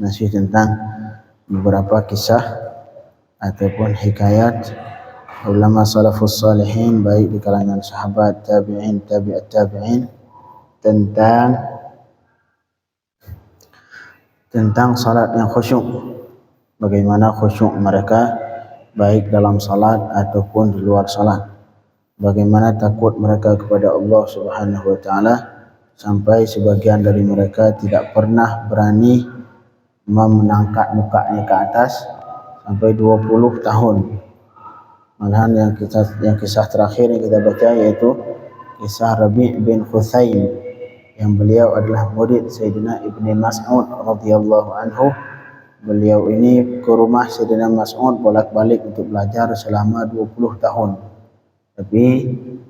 masih tentang beberapa kisah ataupun hikayat ulama salafus salihin baik di kalangan sahabat, tabi'in, tabi'at tabi'in tentang salat yang khusyuk. Bagaimana khusyuk mereka baik dalam salat ataupun di luar salat. Bagaimana takut mereka kepada Allah Subhanahu wa taala sampai sebagian dari mereka tidak pernah berani mengangkat mukanya ke atas sampai 20 tahun. Malahan yang kisah terakhir yang kita baca yaitu kisah Rabi' bin Khuthaim yang beliau adalah murid Sayyidina Ibn Mas'ud radhiyallahu anhu. Beliau ini ke rumah Sayyidina Mas'ud bolak-balik untuk belajar selama 20 tahun. Tapi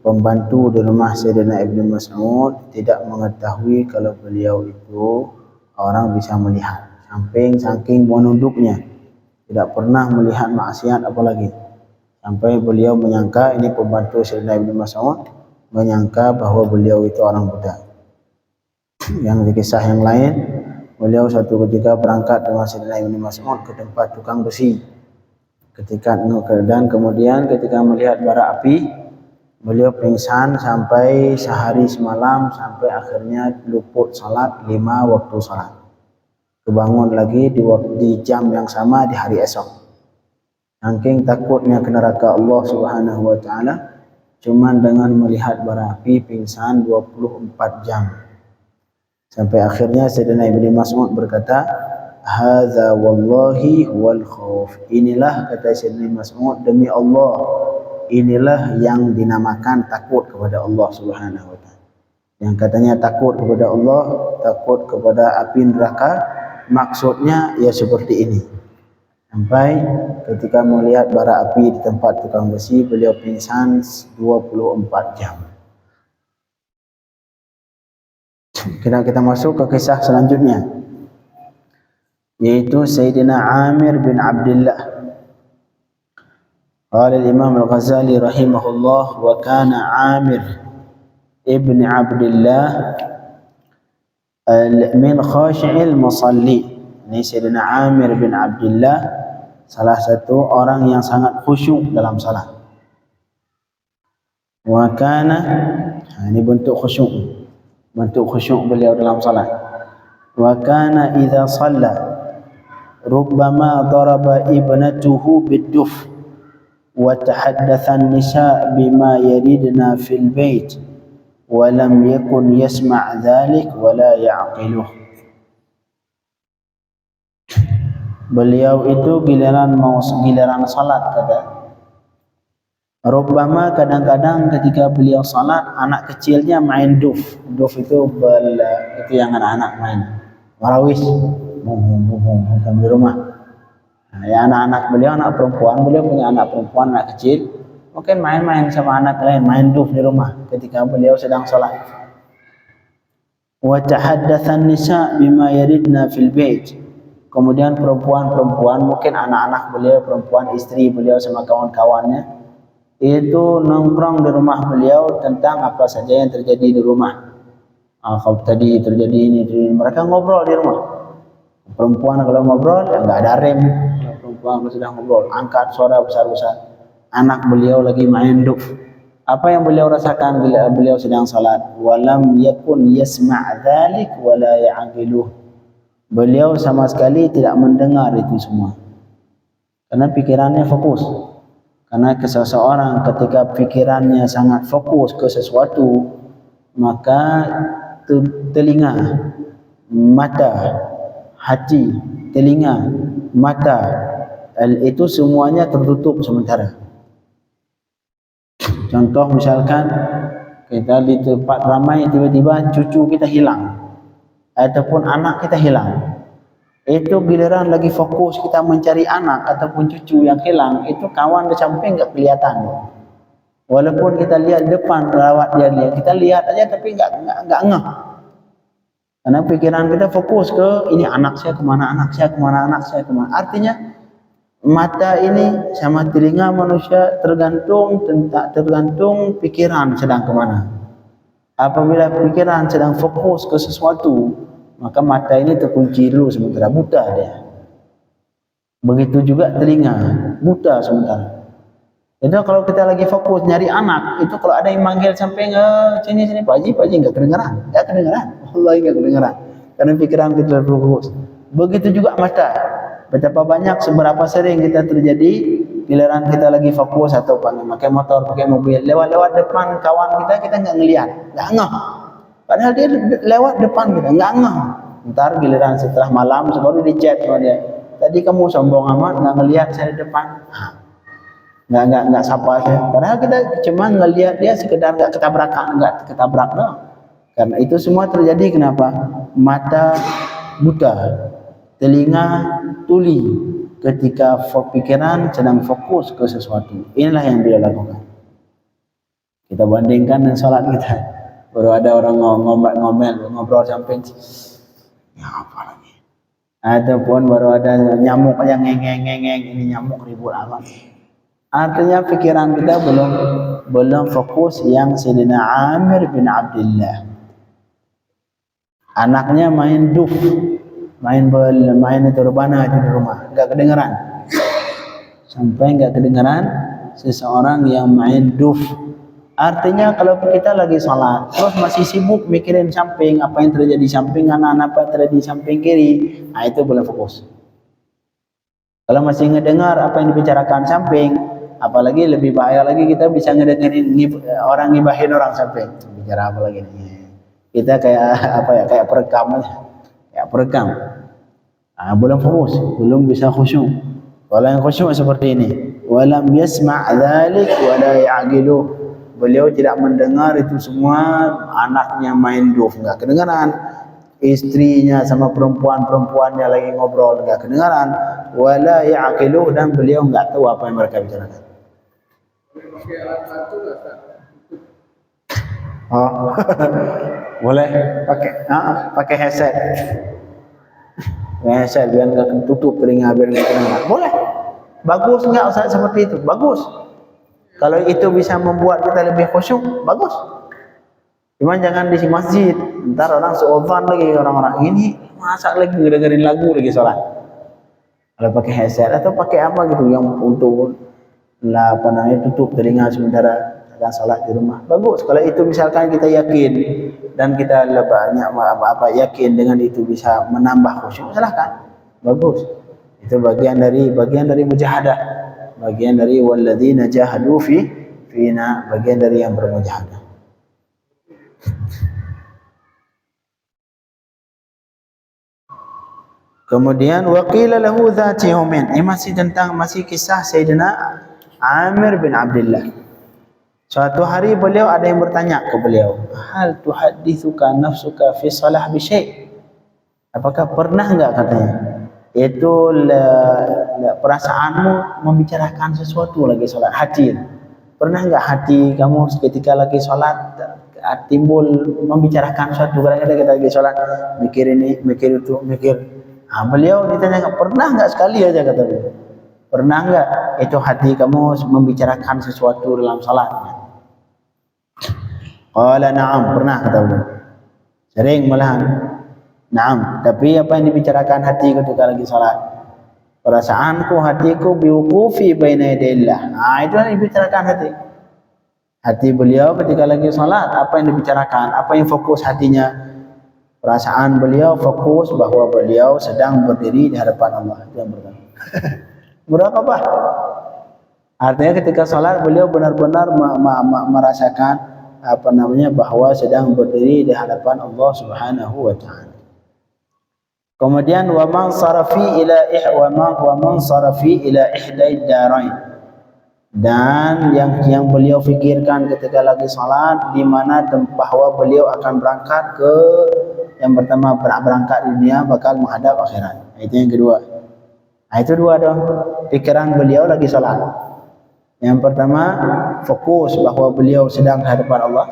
pembantu di rumah Sayyidina Ibn Mas'ud tidak mengetahui kalau beliau itu orang bisa melihat. Saking menunduknya, tidak pernah melihat maksiat apalagi. Sampai beliau menyangka, ini pembantu Sayyidina Ibn Mas'ud menyangka bahwa beliau itu orang buta. Yang di kisah yang lain, beliau satu ketika berangkat dengan Sayyidina Ibn Mas'ud ke tempat tukang besi. Dan kemudian ketika melihat bara api, beliau pingsan sampai sehari semalam, sampai akhirnya luput salat 5 waktu salat. Kebangun lagi di jam yang sama di hari esok. Saking takutnya ke neraka Allah Subhanahu wa taala, cuman dengan melihat bara api pingsan 24 jam. Sampai akhirnya Sayyidina Ibn Mas'ud berkata, "Hadza wallahi wal khauf." Inilah, kata Sayyidina Mas'ud, demi Allah, inilah yang dinamakan takut kepada Allah Subhanahu wa taala. Yang katanya takut kepada Allah, takut kepada api neraka, maksudnya ya seperti ini. Sampai ketika melihat bara api di tempat tukang besi, beliau pingsan 24 jam. Kita masuk ke kisah selanjutnya, yaitu Sayyidina Amir bin Abdullah. Qala al-Imam al-Ghazali rahimahullah, wa kana Amir ibn Abdullah min khashi'il musalli. Ini Sayyidina Amir bin Abdullah salah satu orang yang sangat khusyuk dalam salat. Wa kana, ini bentuk khusyuk beliau dalam salat. Wa kana idza shalla rubbama daraba ibnatuhu bid-duf wa tahaddatha an-nisa bima yaridna fil bait wa lam yakun yasma' dhalik wa la ya'qiluh. Beliau itu giliran salat kata. Rubbama, kadang-kadang ketika beliau salat, anak kecilnya main duf. Duf itu itu yang anak-anak main. Warawis di rumah. Nah, ya anak-anak beliau, anak perempuan, beliau punya anak perempuan, anak kecil, mungkin main-main sama anak lain, main duf di rumah ketika beliau sedang salat. Wa tahaddatsa an-nisa bima yaridna fil bait. Kemudian perempuan-perempuan, mungkin anak-anak beliau, perempuan istri beliau sama kawan-kawannya, itu nongkrong di rumah beliau tentang apa saja yang terjadi di rumah. Kalau tadi terjadi ini, mereka ngobrol di rumah. Perempuan kalau ngobrol, ya nggak ada rem. Perempuan kalau sedang ngobrol, angkat suara besar-besar. Anak beliau lagi main duf. Apa yang beliau rasakan bila beliau sedang salat? Walam yakun yasma' dzalik wala ya'qiluh. Beliau sama sekali tidak mendengar itu semua. Karena pikirannya fokus. Karena seseorang ketika pikirannya sangat fokus ke sesuatu, maka telinga, mata, hati, telinga, mata, itu semuanya tertutup sementara. Contoh misalkan kita di tempat ramai, tiba-tiba cucu kita hilang ataupun anak kita hilang. Itu giliran lagi fokus kita mencari anak ataupun cucu yang hilang, itu kawan di samping enggak kelihatan. Walaupun kita lihat depan lewat dia lihat, kita lihat aja tapi enggak ngeh. Karena pikiran kita fokus ke ini anak saya kemana, anak saya kemana, anak saya kemana. Artinya mata ini sama telinga manusia tergantung pikiran sedang kemana. Apabila pikiran sedang fokus ke sesuatu, maka mata ini terkunci dulu sementara, buta dia. Begitu juga telinga, buta sementara. Jadi kalau kita lagi fokus nyari anak, itu kalau ada yang manggil sampai sini Pak Haji enggak kedengaran, wallahi enggak kedengaran. Karena pikiran kita fokus. Begitu juga mata. Betapa banyak, seberapa sering kita terjadi giliran kita lagi fokus atau pakai motor, pakai mobil, lewat depan kawan kita enggak ngelihat, enggak ngeh. Padahal dia lewat depan kita, enggak ngeh. Ntar giliran setelah malam baru di chat sama dia. Tadi kamu sombong amat enggak ngelihat saya di depan. Enggak sapa saya. Padahal kita cuma ngelihat dia sekedar enggak ketabrak doang. Karena itu semua terjadi kenapa? Mata buta, telinga tuli ketika pikiran sedang fokus ke sesuatu. Inilah yang beliau lakukan. Kita bandingkan dengan salat kita. Baru ada orang ngobrol sampai ya apa lagi? Ataupun baru ada nyamuk yang ngeng, ini nyamuk ribut amat. Artinya pikiran kita belum fokus yang Sayyidina Amir bin Abdullah. Anaknya main duf, main itu rebana di rumah, enggak kedengaran. Sampai enggak kedengaran seseorang yang main duf. Artinya kalau kita lagi sholat terus masih sibuk mikirin samping, apa yang terjadi samping kanan, apa yang terjadi samping kiri, nah itu belum fokus. Kalau masih ngedengar apa yang dibicarakan samping, apalagi lebih bahaya lagi kita bisa ngedengerin orang ngibahin orang samping. Bicara apa lagi nih? Kita kayak perekam. Nah, belum fokus, belum bisa khusyuk. Kalau yang khusyuk seperti ini, walam yasma' dzalik wa la ya'qilu. Beliau tidak mendengar itu semua, anaknya main duf enggak kedengaran, istrinya sama perempuannya lagi ngobrol enggak kedengaran, wala ya'qilu, dan beliau enggak tahu apa yang mereka bicarakan. Oh, boleh pakai headset biar enggak tutup telinga, biar enggak kedengaran. Boleh. Bagus enggak Ustaz seperti itu? Bagus. Kalau itu bisa membuat kita lebih khusyuk, bagus. Cuma jangan di masjid. Ntar orang seovan lagi, orang-orang ini masa lagi dengerin lagu lagi sholat. Kalau pakai headset atau pakai apa gitu yang untuk tutup telinga sementara akan sholat di rumah, bagus. Kalau itu misalkan kita yakin dan kita yakin dengan itu bisa menambah khusyuk, silahkan, bagus. Itu bagian dari mujahadah, bagian dari walladzina jahadu fina, bagian dari yang bermujahadah. Kemudian waqila lahu dzati yaumin, ini masih kisah Sayyidina Amir bin Abdullah. Suatu hari beliau ada yang bertanya ke beliau, hal tuhadditsuka nafsuka fi salah bi syai'? Apakah pernah enggak katanya itu perasaanmu membicarakan sesuatu lagi sholat, hati? Pernah enggak hati kamu ketika lagi sholat timbul membicarakan sesuatu? Kadang-kadang kita lagi sholat mikir ini, mikir itu, mikir. Nah, beliau ditanya, pernah enggak sekali aja kata beliau, pernah enggak itu hati kamu membicarakan sesuatu dalam sholat? Qala na'am, pernah kata beliau, sering malahan. Naam, tapi apa yang dibicarakan hati ketika lagi salat? Perasaanku, hatiku biwuqufi baina yadillah. Nah, itu yang dibicarakan hati. Hati beliau ketika lagi salat, apa yang dibicarakan? Apa yang fokus hatinya? Perasaan beliau fokus bahwa beliau sedang berdiri di hadapan Allah. Itu yang pertama. Muraqabah. Artinya ketika salat beliau benar-benar merasakan bahwa sedang berdiri di hadapan Allah Subhanahu wa taala. Kemudian wa man sarafi ila ihdai darain, dan yang beliau fikirkan ketika lagi salat, di mana bahwa beliau akan berangkat ke yang pertama, berangkat di dunia bakal menghadap akhirat. Itu yang kedua. Nah, itu dua dong. Pikiran beliau lagi salat. Yang pertama fokus bahwa beliau sedang di hadapan Allah,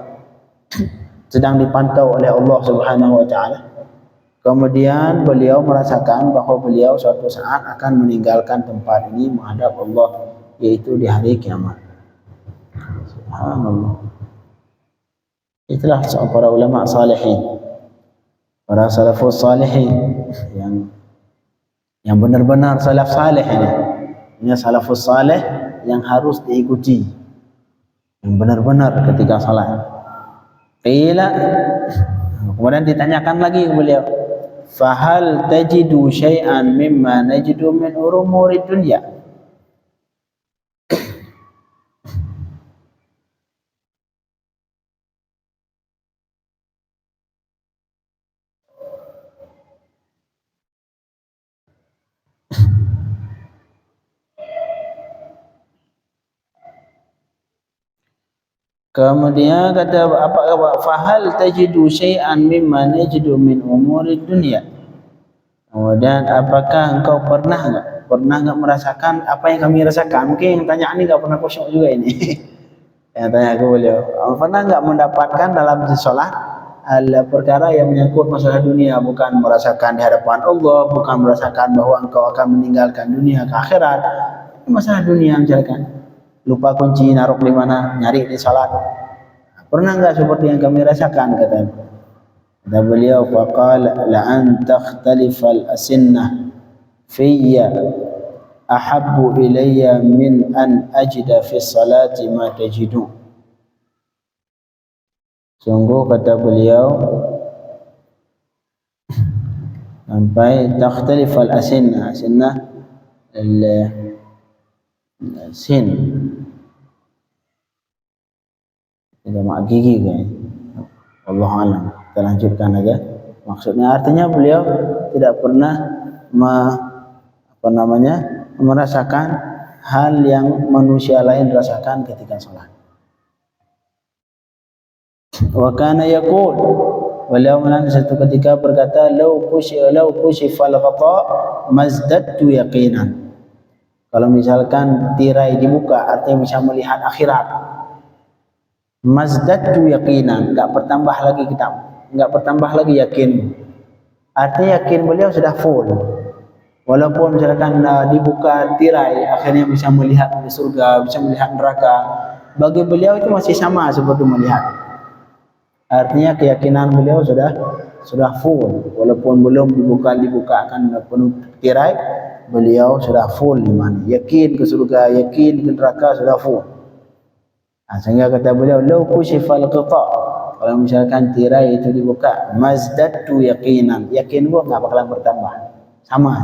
sedang dipantau oleh Allah Subhanahu wa taala. Kemudian beliau merasakan bahwa beliau suatu saat akan meninggalkan tempat ini menghadap Allah, yaitu di hari kiamat. Subhanallah. Itulah para ulama salihin. para salafus salihin yang benar-benar salaf saleh ini salafus saleh yang harus diikuti, yang benar-benar ketika salat. Qila, kemudian ditanyakan lagi ke beliau, fahal tajidu syai'an mimma najidu min umuri dunya? Kemudian kata apa, fahal tajidu syai'an mimma najidu min umuri dunya? Kemudian apakah engkau pernah enggak merasakan apa yang kami rasakan? Mungkin tanyaan ini enggak pernah kosong juga ini. Yang tanya aku beliau, pernah enggak mendapatkan dalam sholat perkara yang menyangkut masalah dunia, bukan merasakan di hadapan Allah, bukan merasakan bahwa engkau akan meninggalkan dunia ke akhirat, masalah dunia misalkan lupa kunci naruh di mana, nyari di salat. Pernah enggak seperti yang kami rasakan? Kata beliau, faqala la an takhtalifa al-asinnah fiyya ahabbu ilayya min an ajida fi salati ma tajidu. Sungguh kata beliau, sampai takhtalif al-asinnah, asinnah sin tidak mak gigi kan. Allah alam. Kita lanjutkan aja. Maksudnya artinya beliau tidak pernah merasakan hal yang manusia lain rasakan ketika sholat. Wa kana yaqul, beliau satu ketika berkata, lau kushifal ghata mazdadtu yaqinan. Kalau misalkan tirai dibuka, artinya bisa melihat akhirat. Mazdadtu yaqinan, enggak bertambah lagi yakin. Artinya yakin beliau sudah full. Walaupun misalkan dibuka tirai, akhirnya bisa melihat di surga, bisa melihat neraka, bagi beliau itu masih sama seperti melihat. Artinya keyakinan beliau sudah full, walaupun belum dibukakan penuh tirai, beliau sudah full iman, yakin ke surga, yakin ke neraka, sudah full. Sehingga kata beliau, lau kushifal qita, kalau misalkan tirai itu dibuka, mazdadtu yaqinan, yakin gua enggak bakalan bertambah, sama.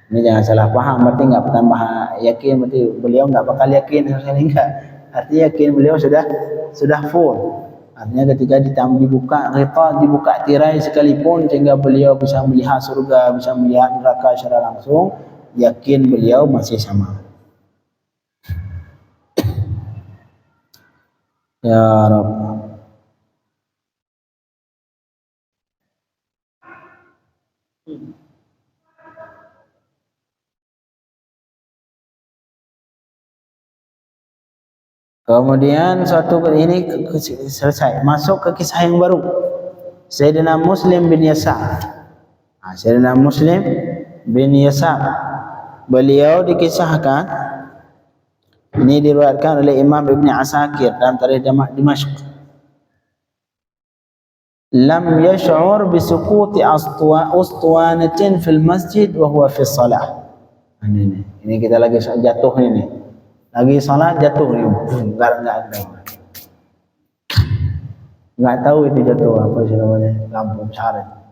Ini jangan salah paham, berarti enggak bertambah yakin, berarti beliau enggak bakal yakin, enggak. Artinya yakin beliau sudah full. Artinya ketika dibuka tirai sekalipun sehingga beliau bisa melihat surga, bisa melihat neraka secara langsung, yakin beliau masih sama. Ya Rabb. Kemudian suatu ini selesai, masuk ke kisah yang baru. Sayyidina Muslim bin Yasar. Sayyidina Muslim bin Yasar, beliau dikisahkan, ini diriwayatkan oleh Imam Ibn Asakir dalam Tarikh Dimashq. Lam yash'ur bi suquti ustuwanatin fil masjid wa huwa fi shalah. Ini kita lagi jatuh ini. Lagi salat jatuh ni, enggak tahu itu jatuh apa sih namanya, lampu besar.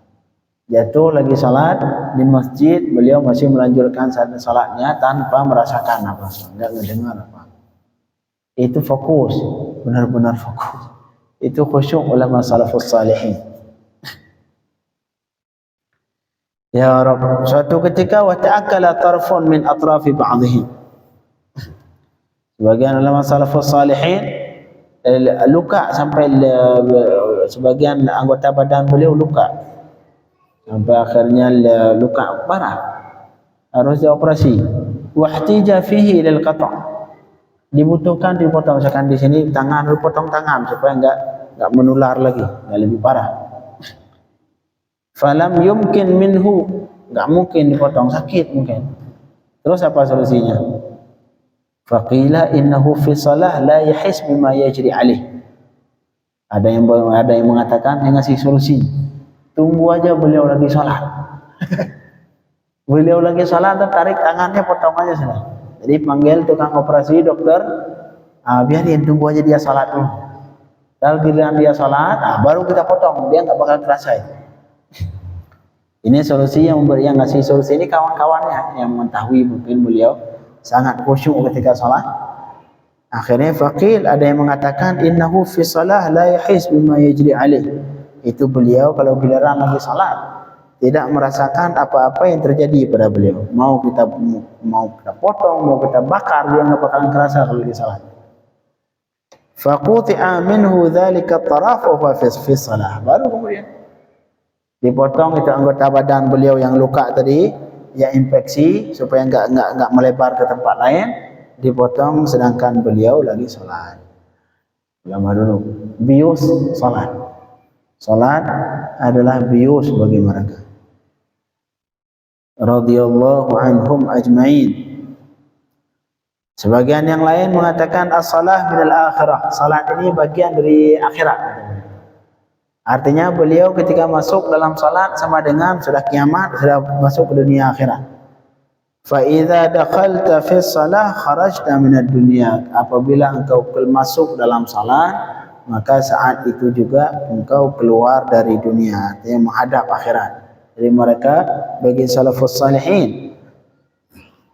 Jatuh lagi salat di masjid, beliau masih melanjutkan salatnya tanpa merasakan apa, enggak mendengar apa. Itu fokus, benar-benar fokus. Itu khusyuk ulama salafus salihin. Ya Rabb, suatu ketika wa ta'akkala tarfun min atrafi ba'dihim. Sebagian ulama salafus salihin luka sampai sebagian anggota badan beliau luka, sampai akhirnya luka parah, harus dioperasi. Wahtija fihi lil qata', dibutuhkan dipotong, misalkan di sini tangan, dipotong tangan supaya enggak menular lagi, enggak lebih parah. Falam yumkin minhu, enggak mungkin dipotong, sakit mungkin. Terus apa solusinya? Faqila innahu fi salah la yahis bima yajri alaih. Ada yang mengatakan, yang ngasih solusi, tunggu aja beliau lagi sholat. Beliau lagi sholat, tarik tangannya, potong aja sudah. Jadi panggil tukang operasi, dokter, biarin tunggu aja dia sholat dulu. Kalau giliran dia sholat, baru kita potong, dia nggak bakal kerasa. Ini solusi yang ngasih solusi ini kawan-kawannya yang mengetahui, mungkin beliau sangat khusyuk ketika sholat. Akhirnya faqil, ada yang mengatakan innahu fi shalah la yahis bima yajri alaih. Itu beliau kalau giliran lagi sholat tidak merasakan apa-apa yang terjadi pada beliau. Mau kita potong, mau kita bakar, dia nggak bakalan kerasa kalau lagi sholat. Faquti'a minhu dzalika at-taraf wa fi shalah. Baru kemudian dipotong itu anggota badan beliau yang luka tadi, yang infeksi supaya enggak melebar ke tempat lain, dipotong sedangkan beliau lagi sholat. Lama dulu, bius sholat. Sholat adalah bius bagi mereka. Radhiyallahu anhum ajma'in. Sebagian yang lain mengatakan as-salah minal akhirah. Salat ini bagian dari akhirat. Artinya beliau ketika masuk dalam salat sama dengan sudah kiamat, sudah masuk ke dunia akhirat. Fa idza dakhalta fi shalah kharajta minad dunya. Apabila engkau masuk dalam salat, maka saat itu juga engkau keluar dari dunia, artinya menghadap akhirat. Jadi mereka bagi salafus salihin,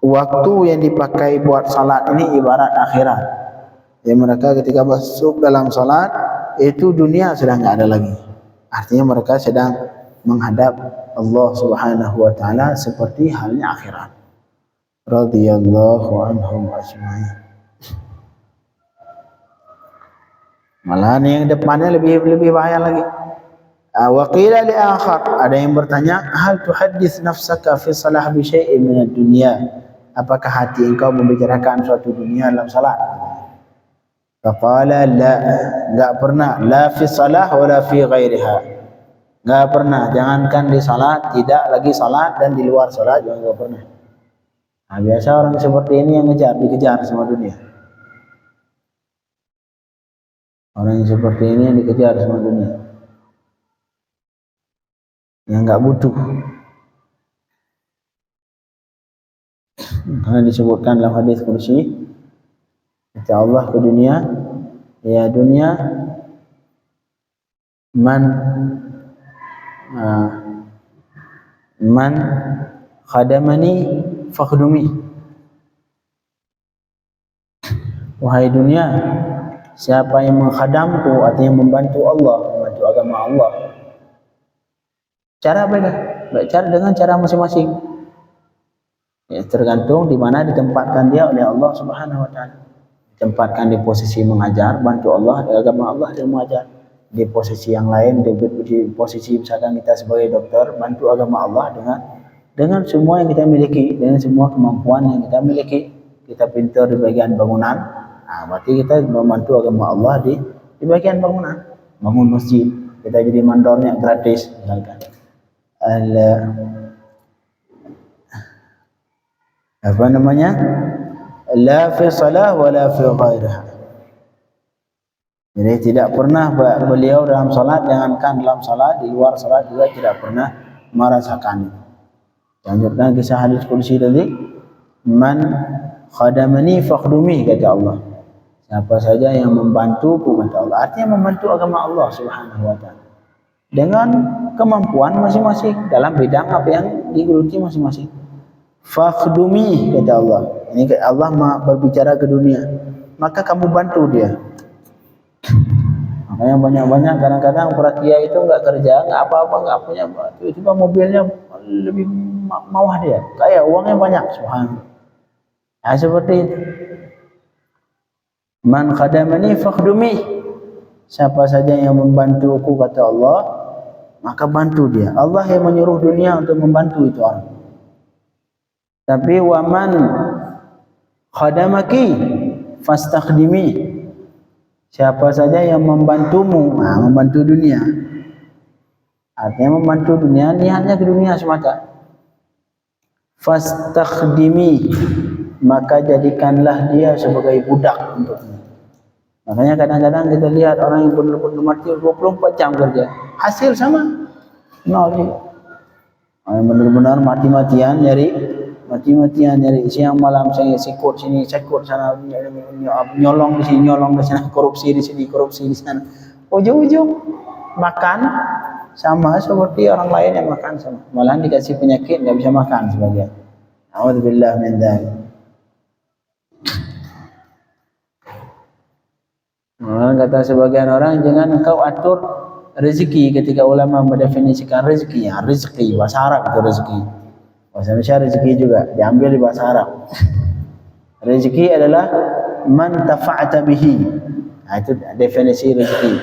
waktu yang dipakai buat salat ini ibarat akhirat. Jadi mereka ketika masuk dalam salat itu dunia sudah enggak ada lagi. Artinya mereka sedang menghadap Allah Subhanahu wa taala seperti halnya akhirat. Radhiyallahu anhum ajma'in. Malah yang depannya lebih bahaya lagi. Wa qila li akhar, ada yang bertanya, hal tuhaddits nafsaka fi salah bi syai'in min ad-dunya? Apakah hati engkau membicarakan suatu dunia dalam salat? Faqala la, enggak pernah, la fi salah wala fi ghairiha. Enggak pernah, jangankan di salat, tidak lagi salat dan di luar salat juga enggak pernah. Nah, biasa orang seperti ini yang dikejar sama dunia. Orang yang seperti ini yang dikejar sama dunia, yang enggak butuh. Karena disebutkan dalam hadis qudsi, kata Allah ke dunia, ya dunia, man khadamani fakhdumi. Wahai dunia, siapa yang menghadamku, artinya membantu Allah, membantu agama Allah. Cara beda, cara dengan cara masing-masing. Ya, tergantung di mana ditempatkan dia oleh Allah Subhanahu wa taala. Ditempatkan di posisi mengajar, bantu Allah, di agama Allah dia mengajar. Di posisi yang lain, di posisi misalkan kita sebagai dokter, bantu agama Allah dengan semua yang kita miliki, dengan semua kemampuan yang kita miliki. Kita pintar di bagian bangunan, berarti kita membantu agama Allah di bagian bangunan. Bangun masjid, kita jadi mandornya gratis misalkan. La fi salah wa la fi ghairiha. Jadi tidak pernah beliau dalam salat, jangankan dalam salat, di luar salat juga tidak pernah merasakan itu. Lanjutkan kisah hadis qudsi tadi, man khadamani fakhdumi, kata Allah. Siapa saja yang membantuku, kata Allah. Artinya membantu agama Allah Subhanahu wa taala dengan kemampuan masing-masing dalam bidang apa yang digeluti masing-masing. Fakhdumi, kata Allah. Ini Allah berbicara ke dunia, maka kamu bantu dia. Makanya banyak-banyak kadang-kadang para kiai itu enggak kerja, enggak apa-apa, enggak punya, tiba-tiba mobilnya lebih mewah dia, kaya, uangnya banyak, subhanallah. Nah, seperti itu. Man khadamani fakhdumi. Siapa saja yang membantuku, kata Allah, maka bantu dia. Allah yang menyuruh dunia untuk membantu itu orang. Tapi waman khadamaki fastakhdimi. Siapa saja yang membantumu, membantu dunia. Artinya membantu dunia, niatnya ke dunia semata. Fastakhdimi, maka jadikanlah dia sebagai budak untukmu. Makanya kadang-kadang kita lihat orang yang benar-benar mati 24 jam kerja, hasil sama. nol juga. Benar-benar mati-matian nyari siang malam, saya sikut sini, sikut sana, nyolong di sini, nyolong di sana, korupsi di sini, korupsi di sana. Ujung-ujung makan sama seperti orang lain yang makan sama. Malahan dikasih penyakit nggak bisa makan sebagian. A'udzubillah min dzalik. Kata sebagian orang, jangan engkau atur rezeki. Ketika ulama mendefinisikan rezeki, ya rezeki bahasa Arab itu rezeki. Bahasa Indonesia rezeki juga diambil di bahasa Arab. Rezeki adalah man tafa'ata bihi. Nah, itu definisi rezeki.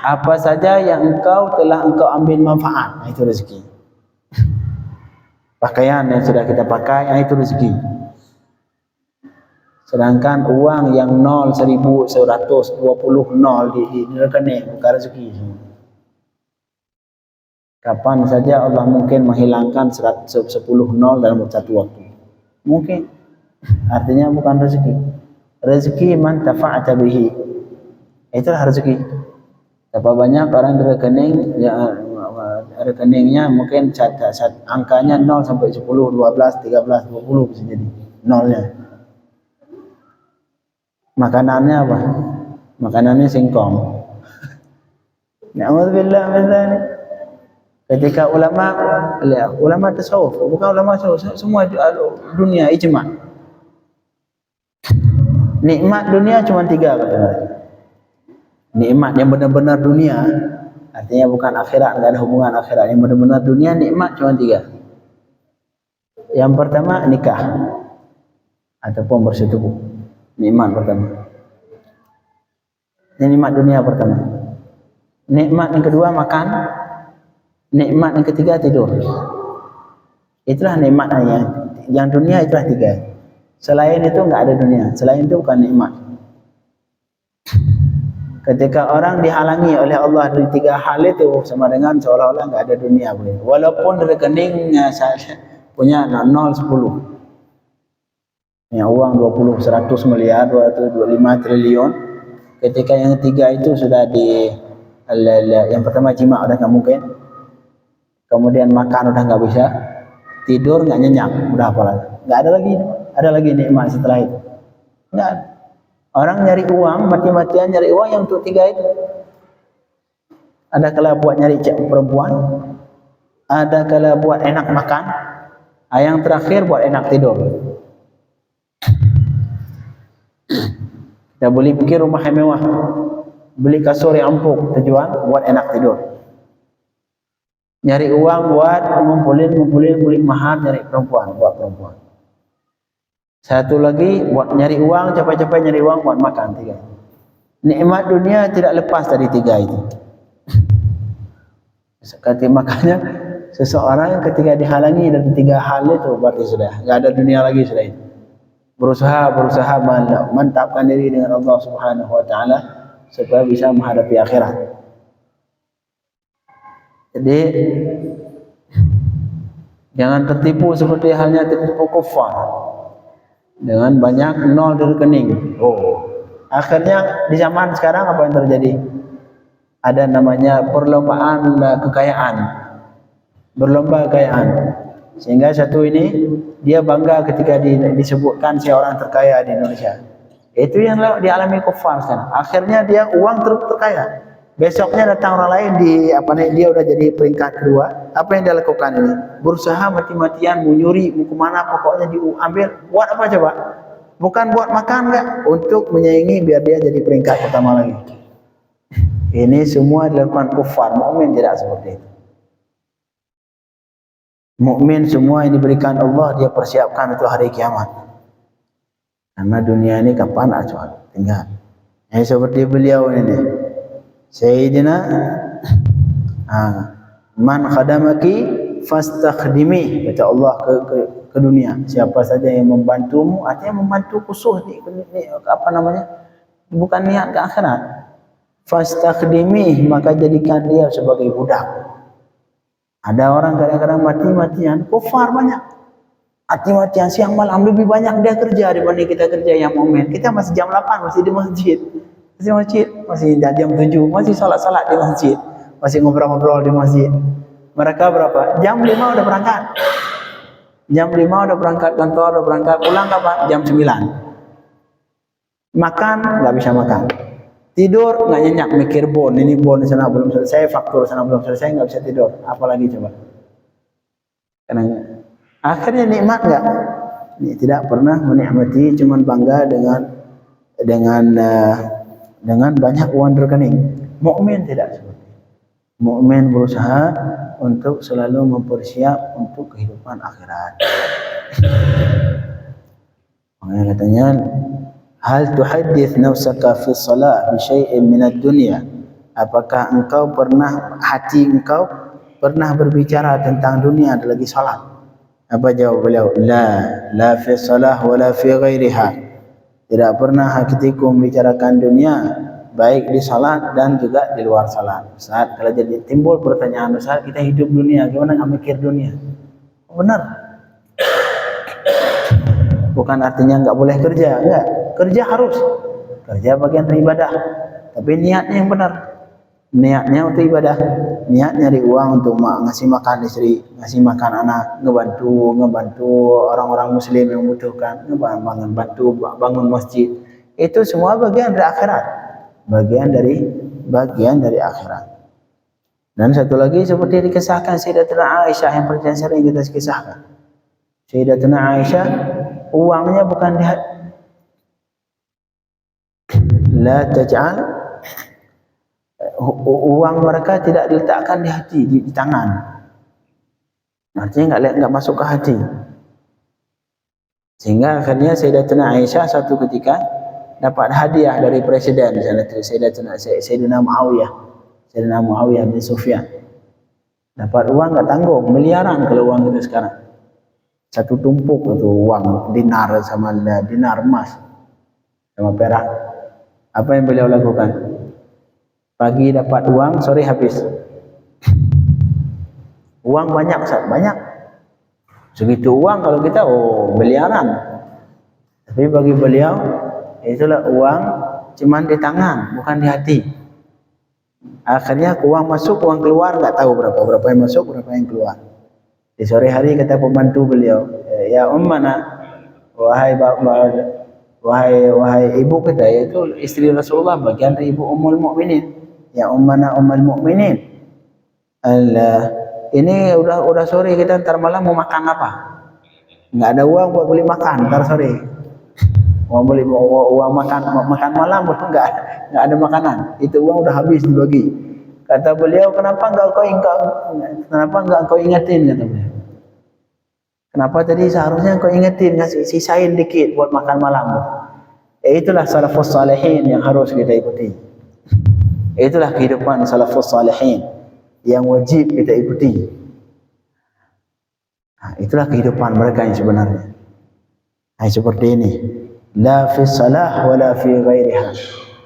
Apa saja yang engkau ambil manfaat, nah, itu rezeki. Pakaian yang sudah kita pakai, nah, itu rezeki. Sedangkan uang yang 0, 1000, 120, 0 di rekening bukan rezeki. Kapan saja Allah mungkin menghilangkan 10 nol dalam satu waktu. Mungkin. Artinya bukan rezeki. Rezeki man tafa'ata bihi. Itulah rezeki. Berapa banyak orang di rekening, ya, rekeningnya mungkin angkanya 0 sampai 10, 12, 13, 20 bisa jadi nolnya. Makanannya apa? Makanannya singkong. Na'udzubillah min dzalik. Ketika ulama tasawuf, bukan ulama tasawuf, semua dunia ijma. Nikmat dunia cuma 3 kata mereka. Nikmat yang benar-benar dunia, artinya bukan akhirat, enggak ada hubungan akhirat. Yang benar-benar dunia nikmat cuma 3. Yang pertama nikah ataupun bersetubuh. Nikmat pertama. Ini nikmat dunia pertama. Nikmat yang kedua makan. Nikmat yang ketiga tidur. Itulah nikmatnya. Yang dunia itulah 3. Selain itu enggak ada dunia. Selain itu bukan nikmat. Ketika orang dihalangi oleh Allah dari 3 hal itu, sama dengan seolah-olah enggak ada dunia. Walaupun rekeningnya saya punya 0, 10. Ya, uang 20, 100 miliar, 225 triliun. Ketika yang 3 itu sudah yang pertama jima udah nggak mungkin, kemudian makan udah nggak bisa, tidur nggak nyenyak, udah apa lagi? Nggak ada lagi nikmat setelah itu. Nggak ada. Orang nyari uang, mati-matian nyari uang yang untuk 3 itu. Ada kala buat nyari perempuan, ada kala buat enak makan, yang terakhir buat enak tidur. Kita beli pikir rumah yang mewah, beli kasur yang empuk, tujuan buat enak tidur. Nyari uang buat ngumpulin mahar, nyari perempuan, buat perempuan. Satu lagi buat nyari uang, capek-capek nyari uang buat makan. 3. Nikmat dunia tidak lepas dari 3 itu. Makanya seseorang ketika dihalangi dari 3 hal itu, berarti sudah nggak ada dunia lagi sudah itu. Berusaha mantapkan diri dengan Allah Subhanahu wa taala supaya bisa menghadapi akhirat. Jadi jangan tertipu seperti halnya tertipu kufar dengan banyak 0 di rekening. Akhirnya di zaman sekarang apa yang terjadi? Ada namanya perlombaan kekayaan. Berlomba kekayaan. Sehingga satu ini dia bangga ketika disebutkan si orang terkaya di Indonesia. Itu yang dialami kufar sekarang. Akhirnya dia uang terkaya. Besoknya datang orang lain dia udah jadi peringkat kedua. Apa yang dia lakukan ini? Berusaha mati-matian, mau nyuri, mau kemana, pokoknya diambil. Buat apa coba? Bukan buat makan enggak? Untuk menyaingi biar dia jadi peringkat pertama lagi. Ini semua dilakukan kufar. Mukmin tidak seperti itu. Mukmin semua yang diberikan Allah dia persiapkan untuk hari kiamat. Karena dunia ini kapan tinggal. Seperti beliau ini. Sayyidina man khadamaki fastakhdimi, kata Allah ke dunia. Siapa saja yang membantumu, artinya membantu khusus bukan niat ke akhirat. Fastakhdimi, maka jadikan dia sebagai budak. Ada orang kadang-kadang mati-matian, kufar banyak. Mati-matian siang malam lebih banyak dia kerja dibanding kita kerja yang mukmin. Kita masih jam 8 masih di masjid. Masih jam 7 masih salat-salat di masjid. Masih ngobrol-ngobrol di masjid. Mereka berapa? Jam 5 udah berangkat. Jam 5 udah berangkat kantor, udah berangkat. Pulang kapan? Jam 9. Makan, nggak bisa makan. Tidur, nggak nyenyak, mikir bon. Ini bon di sana belum selesai, faktur sana belum selesai, nggak bisa tidur. Apalagi coba. Karena akhirnya nikmat nggak? Tidak pernah menikmati, cuman bangga dengan banyak uang rekening. Mukmin tidak seperti itu. Mukmin berusaha untuk selalu mempersiap untuk kehidupan akhirat. Makanya katanya, hal tuhaddits nafsaka fi shalah bi syai'in min ad-dunya? Apakah hati engkau pernah berbicara tentang dunia ada lagi salat? Apa jawab beliau? La fi shalah wa la fi ghairiha. Tidak pernah hatiku membicarakan dunia, baik di salat dan juga di luar salat. Saat kalau jadi timbul pertanyaan, saat kita hidup dunia, gimana nggak mikir dunia? Benar. Bukan artinya nggak boleh kerja, enggak. Kerja harus. Kerja bagian dari ibadah. Tapi niatnya yang benar. Niatnya untuk ibadah. Niat nyari uang untuk ngasih makan istri, ngasih makan anak, ngebantu orang-orang muslim yang membutuhkan, bangun masjid. Itu semua bagian dari akhirat. Bagian dari akhirat. Dan satu lagi seperti dikisahkan Sayyidatuna Aisyah yang sering kita kisahkan. Sayyidatuna Aisyah uangnya bukan di hati. La taj'al, uang mereka tidak diletakkan di hati, di tangan. Artinya enggak masuk ke hati. Sehingga akhirnya Sayyidatuna Aisyah satu ketika dapat hadiah dari presiden di sana itu, Sayyidina Muawiyah bin Sufyan. Dapat uang enggak tanggung, miliaran kalau uang itu sekarang. Satu tumpuk itu uang, dinar emas sama perak. Apa yang beliau lakukan? Pagi dapat uang, sore habis. Uang banyak, Ustaz, banyak. Segitu uang kalau kita, miliaran. Tapi bagi beliau, itulah uang cuman di tangan, bukan di hati. Akhirnya uang masuk, uang keluar, nggak tahu berapa yang masuk, berapa yang keluar. Di sore hari kata pembantu beliau, ya ummana, wahai ibu kita, yaitu istri Rasulullah, bagian dari ibu Ummul Mukminin. Ya ummana Ummul Mukminin. Ini udah sore, kita ntar malam mau makan apa? Nggak ada uang buat beli makan ntar sore. Mau beli uang makan malam pun nggak ada makanan. Itu uang udah habis dibagi. Kata beliau, kenapa enggak kau ingetin, kata beliau. Kenapa tadi seharusnya kau ingetin, sisain dikit buat makan malam. Itulah salafus salihin yang harus kita ikuti. Itulah kehidupan salafus salihin yang wajib kita ikuti. Itulah kehidupan mereka yang sebenarnya. Seperti ini. La fi salah wa la fi ghairiha.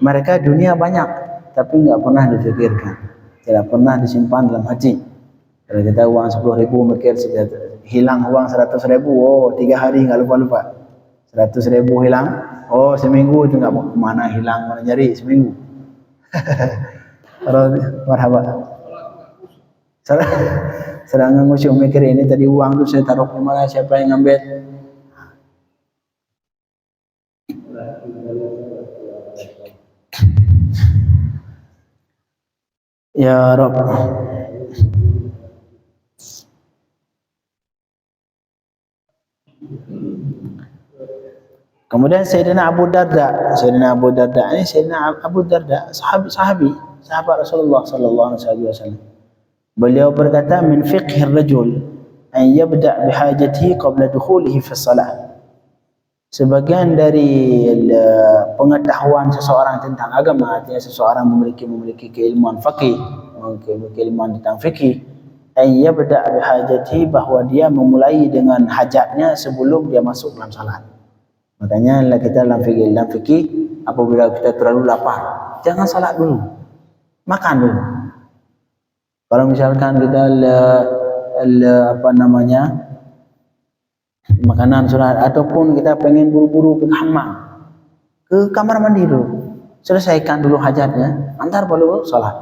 Mereka dunia banyak, tapi enggak pernah dipikirkan. Tidak pernah disimpan dalam hati. Kalau kita uang 10.000 mikir hilang uang 100.000, 3 hari enggak lupa. 100.000 hilang, seminggu itu enggak mau kemana hilang, mana nyari seminggu. Marhaba. Sedang ngusyuk mikir ini tadi uang itu saya taruh di mana, siapa yang ngambil? Ya Rabb. Kemudian Sayyidina Abu Darda ini sahabat Rasulullah sallallahu alaihi wasallam. Beliau berkata, min fiqhir rajul an yabda' bihajatihi qabla dukhulihi fi shalah. Sebagian dari pengetahuan seseorang tentang agama, artinya seseorang memiliki keilmuan fikih, keilmuan tentang fikih, an yabda' bihajatihi, bahwa dia memulai dengan hajatnya sebelum dia masuk dalam salat. Makanya kita dalam fikih, apabila kita terlalu lapar, jangan salat dulu, makan dulu. Kalau misalkan kita makanan sudah, ataupun kita pengen buru-buru ke kamar mandi dulu, selesaikan dulu hajatnya, antar baru salat.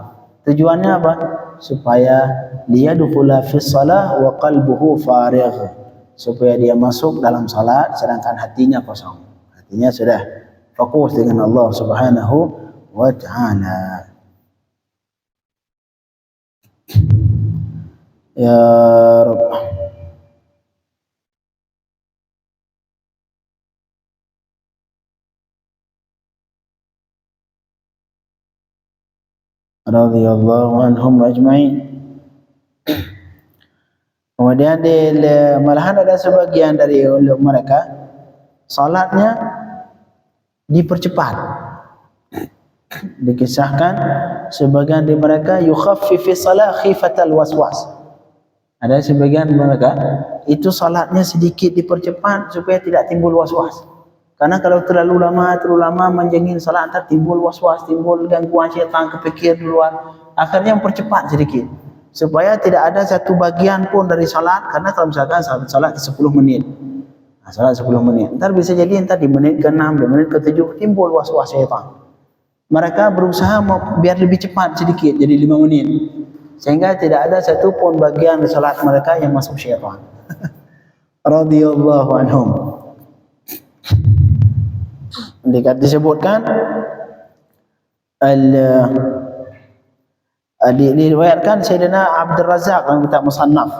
Tujuannya apa? supaya liyadkhula fi shalah wa qalbuhu farigh, supaya dia masuk dalam salat sedangkan hatinya kosong. Hatinya sudah fokus dengan Allah Subhanahu wa taala. Ya Rabb. Radhiyallahu anhum ajma'in. Kemudian malahan ada sebagian dari mereka salatnya dipercepat. Dikisahkan sebagian dari mereka yukhaffifi salat khifatal waswas. Ada sebagian mereka itu salatnya sedikit dipercepat supaya tidak timbul waswas. Karena kalau terlalu lama menjengin salat, nanti timbul waswas, timbul gangguan syaitan, kepikir duluan. Akhirnya mempercepat sedikit supaya tidak ada satu bagian pun dari salat. Karena kalau misalkan salat 10 menit, salat 10 menit, ntar bisa jadi di menit ke-6, di menit ke-7 timbul waswas syaitan. Mereka berusaha biar lebih cepat sedikit, jadi 5 menit, sehingga tidak ada satu pun bagian dari salat mereka yang masuk syaitan. Radhiyallahu anhum. Disebutkan diriwayatkan Sayyidina Abdul Razak dalam kitab Musannaf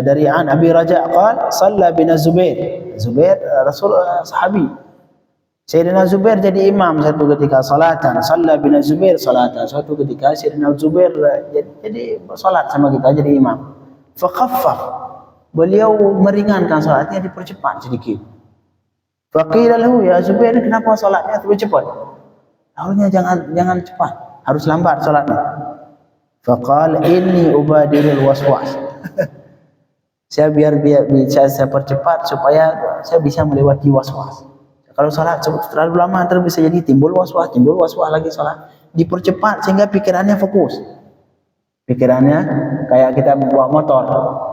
dari an Abi Raja' qala shalla bina Zubair Rasul sahabi. Sayyidina Zubair jadi imam satu ketika salatan, shalla bina Zubair salatan, satu ketika Sayyidina Zubair jadi salat sama kita jadi imam. Fa khaffaf, beliau meringankan salatnya, dipercepat sedikit. Faqila lahu ya Zubair, kenapa salatnya terlalu cepat? Harusnya jangan cepat, harus lambat salatnya. Faqala inni ubadirul waswas. Saya biar saya percepat supaya saya bisa melewati waswas. Kalau salat terlalu lama terus bisa jadi timbul waswas lagi salat. Dipercepat sehingga pikirannya fokus. Pikirannya kayak kita bawa motor.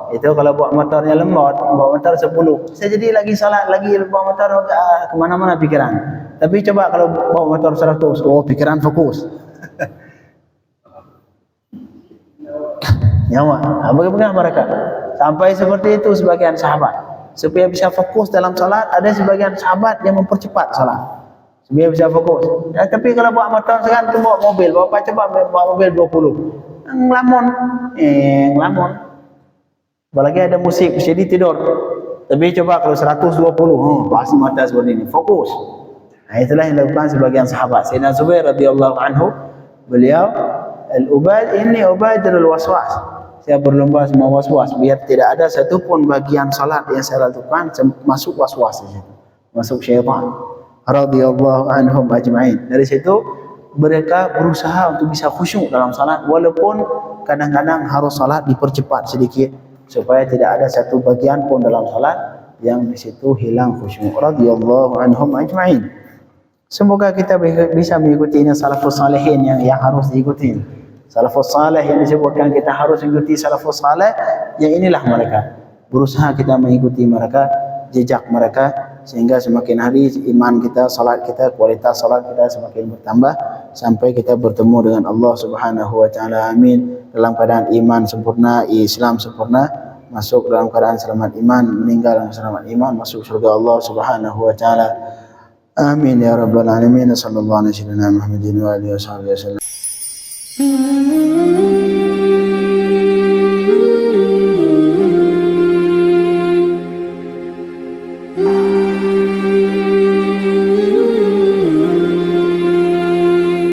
Itu kalau bawa motornya lemot, bawa motor 10, saya jadi lagi salat, lagi bawa motor kemana-mana pikiran. Tapi coba kalau bawa motor 100, oh pikiran fokus. Nyawa. Bagaimana mereka? Sampai seperti itu sebagian sahabat. Supaya bisa fokus dalam salat, ada sebagian sahabat yang mempercepat salat. Supaya bisa fokus. Ya, tapi kalau bawa motor sekarang tu bawa mobil, coba bawa mobil 20. Ngelamun. Ngelamun. Apalagi ada musik, jadi tidur. Tapi coba kalau 120, pasti mata seperti ini, fokus. Nah, itulah yang dilakukan sebagian sahabat. Sayyidina Zubair radhiyallahu anhu, beliau ini ubadirul waswas. Saya berlomba semua waswas biar tidak ada satu pun bagian salat yang saya lakukan masuk waswas di situ, masuk syaitan. Radhiyallahu anhum ajma'in. Dari situ mereka berusaha untuk bisa khusyuk dalam salat, walaupun kadang-kadang harus salat dipercepat sedikit supaya tidak ada satu bagian pun dalam salat yang di situ hilang khusyuk. Radhiyallahu anhum ajma'in. Semoga kita bisa mengikuti ini salafus salihin yang harus diikuti. Salafus salih yang disebutkan kita harus mengikuti salafus salih, yang inilah mereka. Berusaha kita mengikuti mereka, jejak mereka, sehingga semakin hari iman kita, salat kita, kualitas salat kita semakin bertambah sampai kita bertemu dengan Allah Subhanahu wa taala. Amin. Dalam keadaan iman sempurna, Islam sempurna, masuk dalam keadaan selamat iman, meninggal dalam selamat iman, masuk surga Allah Subhanahu wa taala. Amin ya rabbal alamin. Sallallahu alaihi wa sallam Muhammadin wa alihi wasallam.